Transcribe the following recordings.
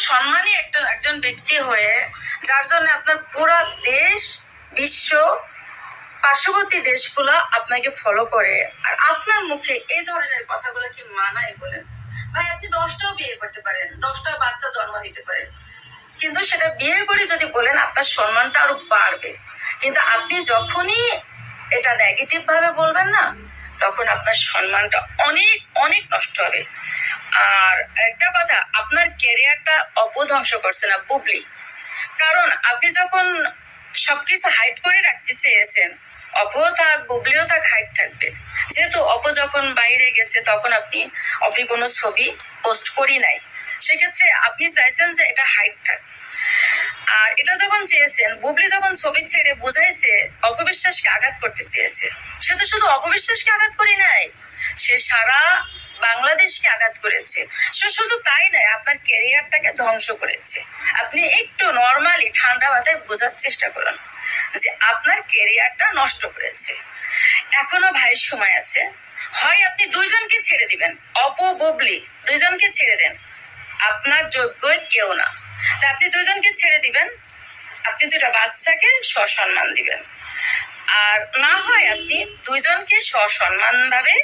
সম্মানী একজন ব্যক্তি হয়ে যার জন্য আপনার পুরো দেশ বিশ্ব পার্শ্ববর্তী দেশগুলো আপনাকে ফলো করে, আর আপনার মুখে এই ধরনের কথাগুলো কি মানায় বলেন? ভাই, আপনি 10টাও বিয়ে করতে পারেন, 10টা বাচ্চা জন্ম দিতে পারেন, কিন্তু সেটা বিয়ে করে যদি বলেন আপনার সম্মানটা আরো বাড়বে। কিন্তু আপনি যখনই এটা নেগেটিভ ভাবে বলবেন না, তখন আপনার সম্মানটা অনেক অনেক নষ্ট হবে। আর একটা কথা, আপনার ক্যারিয়ারটা অপধ্বংস করছে না বুবলি, কারণ আপনি যখন সবকিছু হাইড করে রাখতে চেয়েছেন, অপও থাক বুবলিও থাক হাইড থাকবে। যেহেতু অপ যখন বাইরে গেছে তখন আপনি কোনো ছবি পোস্ট করি নাই, সেক্ষেত্রে আপনি চাইছেন যে এটা হাইড থাক। আর এটা যখন চেয়েছেন, বুবলি যখন ছবি ছেড়ে বুঝাইছে অপবিশ্বাসকে আঘাত করতে চেয়েছে, সে তো শুধু অপবিশ্বাসকে আঘাত করি নাই, সে সারা বাংলাদেশকে আঘাত করেছে। সে শুধু তাই নয়, আপনার ক্যারিয়ারটাকে ধ্বংস করেছে। আপনি একটু নর্মালি ঠান্ডা মাথায় বোঝার চেষ্টা করুন যে আপনার ক্যারিয়ারটা নষ্ট করেছে। এখনো ভাই সময় আছে, হয় আপনি দুইজনকে ছেড়ে দিবেন, অপু বুবলি দুইজনকে ছেড়ে দেন, আপনার যোগ্য কেউ না। আপনি দুজনকে ছেড়ে দিবেন, আপনি দুটা বাচ্চাকে সসম্মান দিবেন, আর না হয় আপনি দুইজনকে সসম্মান ভাবে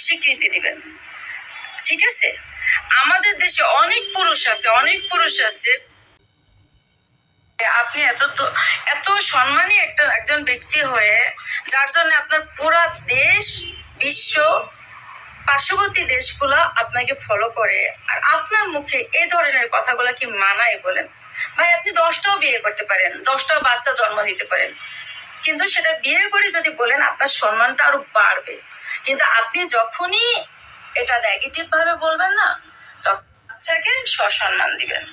স্বীকৃতি দিবেন। ঠিক আছে? আমাদের দেশে অনেক পুরুষ আছে আপনি এত সম্মানী একজন ব্যক্তি হয়ে যার জন্য আপনার পুরা দেশ বিশ্ব পার্শ্ববর্তী দেশগুলো আপনাকে ফলো করে, আর আপনার মুখে এই ধরনের কথাগুলো কি মানায় বলেন? ভাই, আপনি 10টাও বিয়ে করতে পারেন, 10টাও বাচ্চা জন্ম দিতে পারেন, কিন্তু সেটা বিয়ে করে যদি বলেন আপনার সম্মানটা আরো বাড়বে। কিন্তু আপনি যখনই এটা নেগেটিভ ভাবে বলবেন না, তখন বাচ্চাকে সসম্মান দিবেন,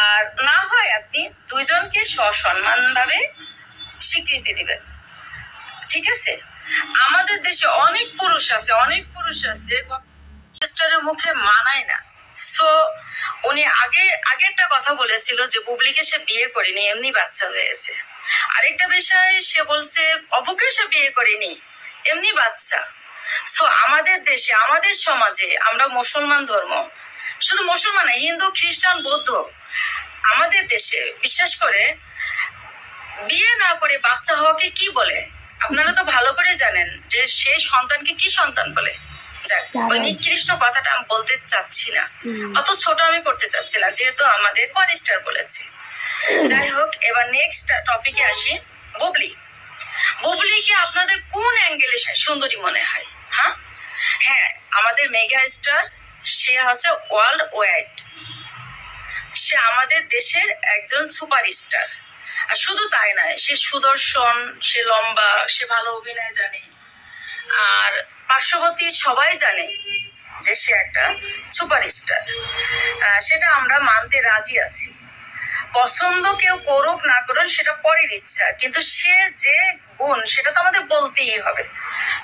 আর না হয় আপনি দুইজনকে সসম্মান ভাবে স্বীকৃতি দিবেন। ঠিক আছে? আমাদের দেশে অনেক পুরুষ আছে মিস্টারের মুখে মানায় না। সো উনি আগে একটা কথা বলেছিল যে বুবলিকে সে বিয়ে করেনি, এমনি বাচ্চা হয়েছে। আরেকটা বিষয় সে বলছে অপুকে সে বিয়ে করেনি, এমনি বাচ্চা। সো আমাদের দেশে, আমাদের সমাজে, আমরা মুসলমান ধর্ম, শুধু মুসলমান না, হিন্দু খ্রিস্টান বৌদ্ধ, আমাদের দেশে বিশ্বাস করে বিয়ে না করে বাচ্চা হওয়াকে কি বলে? আপনারা তো ভালো করে জানেন যে সেই সন্তানকে কি সন্তান বলে। যাক, ওই নিকৃষ্ট কথাটা আমি বলতে চাচ্ছি না, অত ছোট আমি করতে চাচ্ছি না, যেহেতু আমাদের পরিষ্কার বলেছে। যাই হোক, এবার নেক্সট টপিকে আসি। বুবলিকে আপনাদের কোন অ্যাঙ্গেলে সুন্দরী মনে হয়? হ্যাঁ, আমাদের মেগা স্টার, সে হচ্ছে ওয়ার্ল্ড ওয়াইড, সে আমাদের দেশের একজন সুপারস্টার। আর শুধু তাই নয়, সে সুদর্শন, সে লম্বা, সে ভালো অভিনয় জানে, আর পার্শ্ববর্তী সবাই জানে যে সে একটা সুপারস্টার। সেটা আমরা মানতে রাজি আছি। পছন্দ কেউ করুক না করুক সেটা পরের ইচ্ছা, কিন্তু সে যে গুণ সেটা তো আমাদের বলতেই হবে।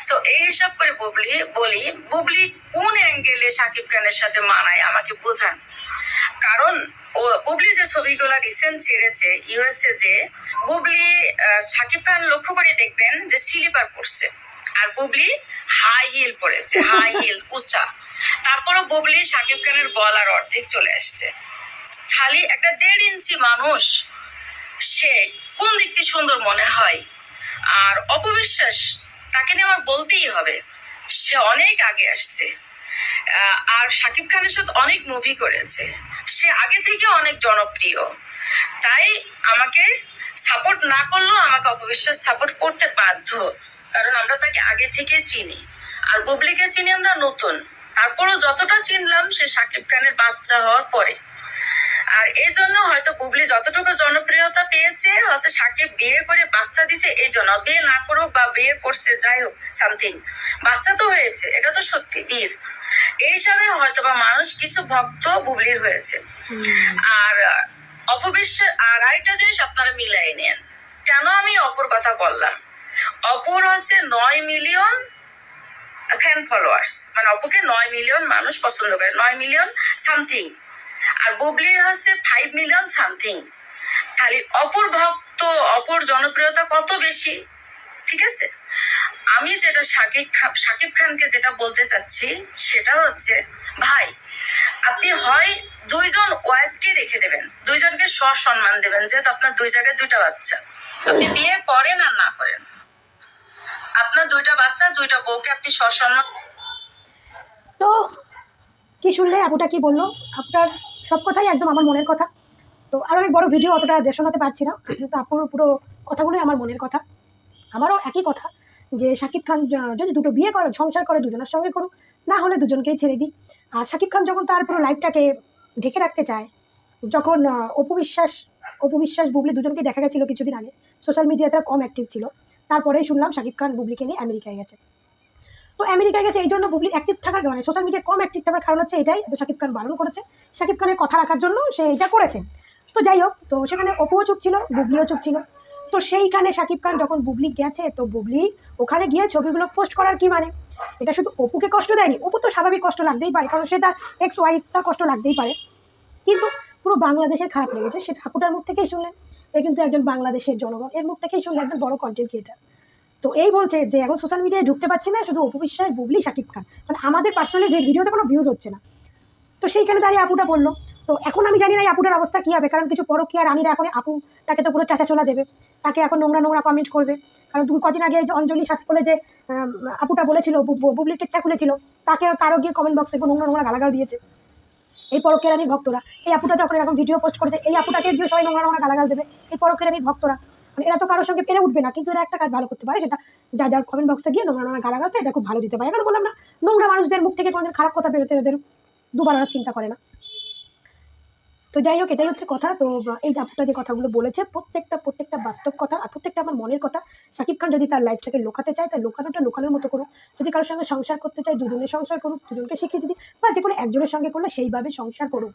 সো এই হিসাব করে বুবলি কোন অ্যাঙ্গেলে শাকিব খানের সাথে মানায় আমাকে বোঝান। কারণ বুবলি যে ছবিগুলো রিসেন্ট ছেড়েছে ইউএসএ, যে বুবলি শাকিব খান লক্ষ্য করে দেখবেন যে স্লিপার পরছে, আর বুবলি হাই হিল পরেছে, হাই হিল উঁচা। তারপরও বুবলি শাকিব খানের গলার অর্ধেক চলে আসছে। খালি একটা 1.5 ইঞ্চি মানুষ, সে কোন দিক থেকে সুন্দর মনে হয়? আর অপবিশ্বাস, তাকে নিয়ে আমার বলতেই হবে, সে অনেক আগে আসছে, আর শাকিব খানের সাথে অনেক মুভি করেছে, সে আগে থেকে অনেক জনপ্রিয়। তাই আমাকে সাপোর্ট না করলেও আমাকে অপবিশ্বাস সাপোর্ট করতে বাধ্য, কারণ আমরা তাকে আগে থেকে চিনি, আর বুবলিকে চিনি আমরা নতুন। তারপরও যতটা চিনলাম সে শাকিব খানের বাচ্চা হওয়ার পরে। আর এই জন্য হয়তো বুবলি যতটুকু জনপ্রিয়তা পেয়েছে হচ্ছে সাকিব বিয়ে করে বাচ্চা দিছে এই জন্য, বিয়ে না করুক বা বিয়ে করছে যাই হোক সামথিং, বাচ্চা তো হয়েছে, এটা তো সত্যি বীর। এই হিসাবে হয়তো বা মানুষ কিছু ভক্ত বুবলির হয়েছে। আর অপবিশ্বাস, আর আরেকটা জিনিস আপনারা মিলাই নেন, কেন আমি অপুর কথা বললাম। অপুর হচ্ছে 9 মিলিয়ন ফ্যান ফলোয়ার্স, মানে অপুকে 9 মিলিয়ন মানুষ পছন্দ করে, 9 মিলিয়ন সামথিং, আর বুবলির হচ্ছে 5 মিলিয়ন সামথিং। তাহলে অপুর ভক্ত, অপুর জনপ্রিয়তা কত বেশি। ঠিক আছে? আমি যেটা শাকিব খানকে যেটা বলতে চাচ্ছি সেটা হচ্ছে, ভাই আপনি হয় দুইজন ওয়াইফ সসম্মান দেবেন, যেহেতু আপনার দুই জায়গায় দুইটা বাচ্চা, আপনি বিয়ে করেন আর না করেন, আপনার দুইটা বাচ্চা, দুইটা বউকে আপনি সসম্মান। তো কি শুনলে আপুটা কি বললো? আপনার সব কথাই একদম আমার মনের কথা। তো আর অনেক বড় ভিডিও অতটা শোনাতে পারছি না, তো আপুর পুরো কথাগুলোই আমার মনের কথা। আমারও একই কথা যে শাকিব খান যদি দুটো বিয়ে করে, সংসার করে, দুজনের সঙ্গে করুক, না হলে দুজনকেই ছেড়ে দিই। আর শাকিব খান যখন তার পুরো লাইফটাকে ঢেকে রাখতে চায়, যখন অপু বিশ্বাস বুবলি দুজনকে দেখা গেছিলো কিছুদিন আগে, সোশ্যাল মিডিয়াতে কম অ্যাক্টিভ ছিল, তারপরেই শুনলাম শাকিব খান বুবলিকে নিয়ে আমেরিকায় গেছে। তো আমেরিকায় গেছে এই জন্য বুবলি অ্যাক্টিভ থাকার, মানে সোশ্যাল মিডিয়ায় কম অ্যাক্টিভ থাকার কারণ হচ্ছে এটাই, তো শাকিব খান বারণ করেছে, শাকিব খানের কথা রাখার জন্য সে এটা করেছে। তো যাই হোক, তো সেখানে অপুও চুপ ছিল, বুবলিও চুপ ছিল। তো সেইখানে শাকিব খান যখন বুবলি গেছে, তো বুবলি ওখানে গিয়ে ছবিগুলো পোস্ট করার কি মানে? এটা শুধু অপুকে কষ্ট দেয়নি, অপু তো স্বাভাবিক কষ্ট লাগতেই পারে, কারণ সে তার এক্স ওয়াইফটার কষ্ট লাগতেই পারে, কিন্তু পুরো বাংলাদেশের খারাপ লেগেছে। সে ঠাকুরটার মুখ থেকেই শুনলেন, এ কিন্তু একজন বাংলাদেশের জনগণ, এর মুখ থেকেই শুনলেন, একজন বড় কন্টেন্ট ক্রিয়েটার। তো এই বলছে যে এখন সোশ্যাল মিডিয়ায় ঢুকতে পারছি না, শুধু অপু বিশ্বাস, বুবলি, শাকিব খান, মানে আমাদের পার্সোনালি ভিডিওতে কোনো ভিউজ হচ্ছে না। তো সেইখানে দাঁড়িয়ে আপুটা বললো। তো এখন আমি জানি না এই আপুটার অবস্থা কী হবে, কারণ কিছু পরকীয়া রানীরা এখন আপুটাকে তো পুরো চাচাচোলা দেবে, তাকে এখন নোংরা নোংরা কমেন্ট করবে। কারণ তুমি কদিন আগে যে অঞ্জলির সাথে বলে যে আপুটা বলেছিল বুবলির কেচ্ছা খুলেছিল, তারও গিয়ে কমেন্ট বক্সে নোংরা নোংরা গালাগাল দিয়েছে এই পরকীয়া রানীর ভক্তরা। এই আপুটা যখন এরকম ভিডিও পোস্ট করেছে, এই আপুটাকে গিয়ে সবাই নোংরা নোংরা গালাগাল দেবে এই পরকীয়া রানীর ভক্তরা। মানে এরা তো কারোর সঙ্গে পেরে উঠবে না, কিন্তু এরা একটা কাজ ভালো করতে পারে, সেটা যার কমেন্ট বক্সে গিয়ে নোংরা নোংরা গালাগাল, তো এটা খুব ভালো দিতে পারে। এখন বললাম না, নোংরা মানুষদের মুখ থেকে কোনোদিন খারাপ কথা বেরোতে ওদের দুবার ওরা চিন্তা করে না। তো যাই হোক, এটাই হচ্ছে কথা। তো এই আপুটা যে কথাগুলো বলেছে প্রত্যেকটা বাস্তব কথা, আর প্রত্যেকটা আমার মনের কথা। শাকিব খান যদি তার লাইফটাকে লোকাতে চায়, তার লোকানোটা লোকানোর মতো করুক। যদি কারোর সঙ্গে সংসার করতে চায়, দুজনের সংসার করুক, দুজনকে স্বীকৃতি দিই, বা যে কোনো একজনের সঙ্গে করলে সেইভাবে সংসার করুক।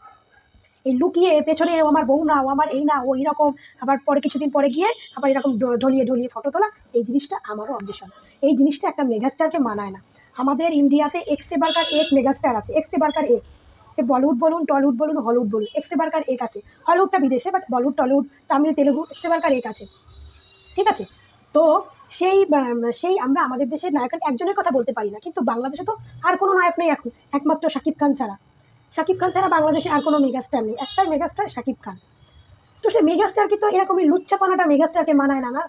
এই লুকিয়ে পেছনে ও আমার বউ না, ও আমার এই না, ও এইরকম, আবার পরে কিছুদিন পরে গিয়ে আবার এরকম ঢলিয়ে ঢলিয়ে ফটো তোলা, এই জিনিসটা আমারও অবজেশন। এই জিনিসটা একটা মেগাস্টারকে মানায় না। আমাদের ইন্ডিয়াতে এক্সে বার্কার এক মেগাস্টার আছে, এক্সে বার্কার এক। সে বলিউড বলুন, টলিউড বলুন, হলিউড বলুন, এক্সে বার্কার এক আছে। হলিউডটা বিদেশে, বাট বলিউড, টলিউড, তামিল, তেলেগু, এক্সে বার্কার এক আছে, ঠিক আছে? তো সেই আমরা আমাদের দেশের নায়কের একজনের কথা বলতে পারি না, কিন্তু বাংলাদেশে তো আর কোনো নায়ক নেই এখন, একমাত্র শাকিব খান ছাড়া। শাকিব খান ছাড়া বাংলাদেশে আর কোনো মেগাস্টার নেই, একটাই মেগাস্টার শাকিব খান। তো সেই মেগাস্টারকে তো এরকমই লুচ্চাপানাটা মেগাস্টারকে মানায় না। না,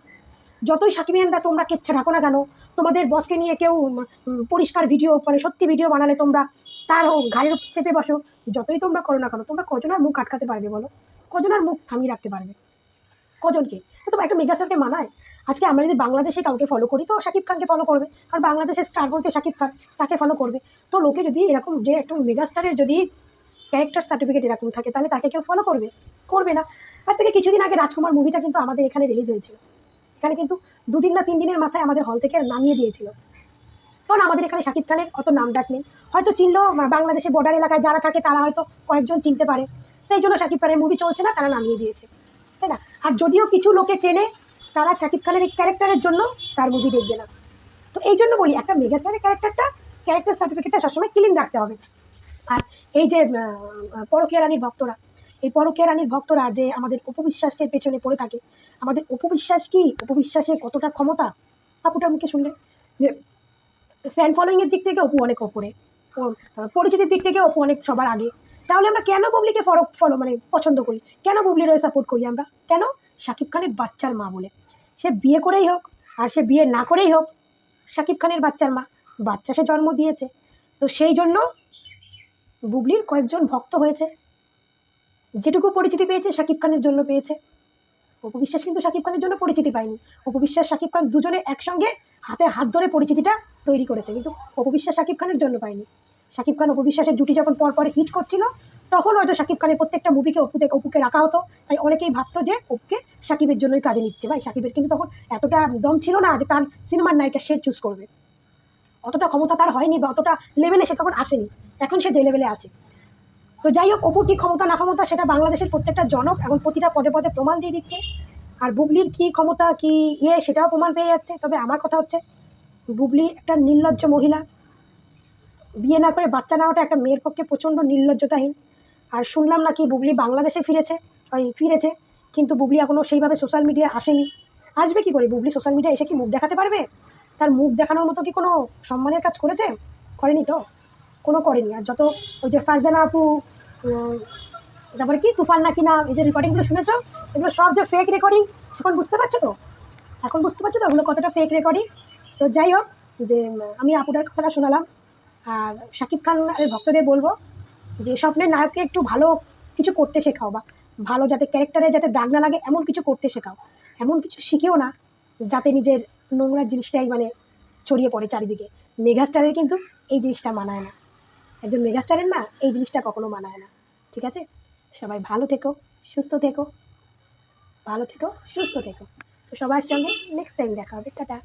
যতই সাকিবিয়ানরা তোমরা কেচ্ছা রাখো না কেন, তোমাদের বসকে নিয়ে কেউ পরিষ্কার ভিডিও, মানে সত্যি ভিডিও বানালে তোমরা তার ঘাড়ের চেপে বসো, যতই তোমরা করো না কেন, তোমরা কজনের মুখ আটকাতে পারবে বলো? কজনের মুখ থামিয়ে রাখতে পারবে? কজনকে? তো একটা মেগাস্টারকে মানায়? আজকে আমরা যদি বাংলাদেশে কাউকে ফলো করি, তো শাকিব খানকে ফলো করবে, কারণ বাংলাদেশের স্টার বলতে শাকিব খান, তাকে ফলো করবে। তো লোকে যদি এরকম, যে একটা মেগাস্টারের যদি ক্যারেক্টার সার্টিফিকেট এরকম থাকে, তাহলে তাকে কেউ ফলো করবে? করবে না। আজ থেকে কিছুদিন আগে রাজকুমার মুভিটা কিন্তু আমাদের এখানে রিলিজ হয়েছিল, এখানে কিন্তু 2 দিন না 3 দিনের মাথায় আমাদের হল থেকে নামিয়ে দিয়েছিল, কারণ আমাদের এখানে শাকিব খানের অত নাম ডাক নেই। হয়তো চিনলেও বাংলাদেশে বর্ডার এলাকায় যারা থাকে তারা হয়তো কয়েকজন চিনতে পারে, তাই জন্য শাকিব খানের মুভি চলছে না, তারা নামিয়ে দিয়েছে, তাই না? আর যদিও কিছু লোকে চেনে, তারা শাকিব খানের এই ক্যারেক্টারের জন্য তার মুভি দেখবে না। তো এই জন্য বলি, একটা মেগাস্টারের ক্যারেক্টার সার্টিফিকেটটা সবসময় ক্লিন রাখতে হবে। আর এই যে পরকীয়া রানীর ভক্তরা, এই পরকীয়া রানীর ভক্তরা যে আমাদের অপবিশ্বাসের পেছনে পড়ে থাকে, আমাদের অপবিশ্বাস কি, অপবিশ্বাসের কতটা ক্ষমতা আপুটার মুখে শুনলে। যে ফ্যান ফলোয়িংয়ের দিক থেকে অপু অনেক ওপরে, পরিচিতির দিক থেকে অপু অনেক সবার আগে। তাহলে আমরা কেন বুবলিকে মানে পছন্দ করি, কেন বুবলির হয়ে সাপোর্ট করি আমরা? কেন? শাকিব খানের বাচ্চার মা বলে। সে বিয়ে করেই হোক আর সে বিয়ে না করেই হোক, শাকিব খানের বাচ্চার মা, বাচ্চা সে জন্ম দিয়েছে। তো সেই জন্য বুবলির কয়েকজন ভক্ত হয়েছে, যেটুকু পরিচিতি পেয়েছে শাকিব খানের জন্য পেয়েছে। অপু বিশ্বাস কিন্তু শাকিব খানের জন্য পরিচিতি পায়নি, অপু বিশ্বাস শাকিব খান দুজনে একসঙ্গে হাতে হাত ধরে পরিচিতিটা তৈরি করেছে, কিন্তু অপু বিশ্বাস শাকিব খানের জন্য পায়নি। শাকিব খান অপু বিশ্বাসের জুটি যখন পর হিট করছিল, তখন হয়তো শাকিব খানের প্রত্যেকটা মুভিকে অপুকে রাখা হতো, তাই অনেকেই ভাবতো যে অপুকে শাকিবের জন্যই কাজে নিচ্ছে। ভাই, শাকিবের কিন্তু তখন এতটা দম ছিল না যে তার সিনেমার নায়িকা সে চুজ করবে, অতটা ক্ষমতা তার হয়নি, বা অতটা লেভেলে সে তখন আসেনি, এখন সে যে লেভেলে আছে। তো যাই হোক, অপুর কী ক্ষমতা না ক্ষমতা সেটা বাংলাদেশের প্রত্যেকটা জনক এখন প্রতিটা পদে পদে প্রমাণ দিয়ে দিচ্ছে, আর বুবলির কী ক্ষমতা, কী সেটাও প্রমাণ পেয়ে যাচ্ছে। তবে আমার কথা হচ্ছে, বুবলি একটা নির্লজ্জ মহিলা, বিয়ে না করে বাচ্চা নেওয়াটা একটা মেয়ের পক্ষে প্রচণ্ড নির্লজ্জতাহীন। আর শুনলাম নাকি বুবলি বাংলাদেশে ফিরেছে, কিন্তু বুবলি এখনও সেইভাবে সোশ্যাল মিডিয়া আসেনি। আসবে কি করে বুবলি সোশ্যাল মিডিয়া এসে? কি মুখ দেখাতে পারবে? তার মুখ দেখানোর মতো কি কোনো সম্মানের কাজ করেছে? করেনি তো, করেনি। আর যত ওই যে ফারজানা আপু তারপরে কি তুফান নাকি না, এই যে রেকর্ডিংগুলো শুনেছো, এগুলো সব যে ফেক রেকর্ডিং, এখন বুঝতে পারছো তো? এখন বুঝতে পারছো তো ওগুলো কতটা ফেক রেকর্ডিং? তো যাই হোক, যে আমি আপুটার কথাটা শোনালাম। আর শাকিব খানের ভক্তদের বলবো যে স্বপ্নের নায়ককে একটু ভালো কিছু করতে শেখাও, বা ভালো যাতে ক্যারেক্টারে যাতে দাগ না লাগে এমন কিছু করতে শেখাও। এমন কিছু শিখিও না যাতে নিজের নোংরা জিনিসটাই মানে ছড়িয়ে পড়ে চারিদিকে। মেগাস্টারের কিন্তু এই জিনিসটা মানায় না, একজন মেগাস্টারের না এই জিনিসটা কখনো মানায় না। ঠিক আছে, সবাই ভালো থেকো, সুস্থ থেকো, ভালো থেকো, সুস্থ থেকো। তো সবার সঙ্গে নেক্সট টাইম দেখা হবে, টাটা।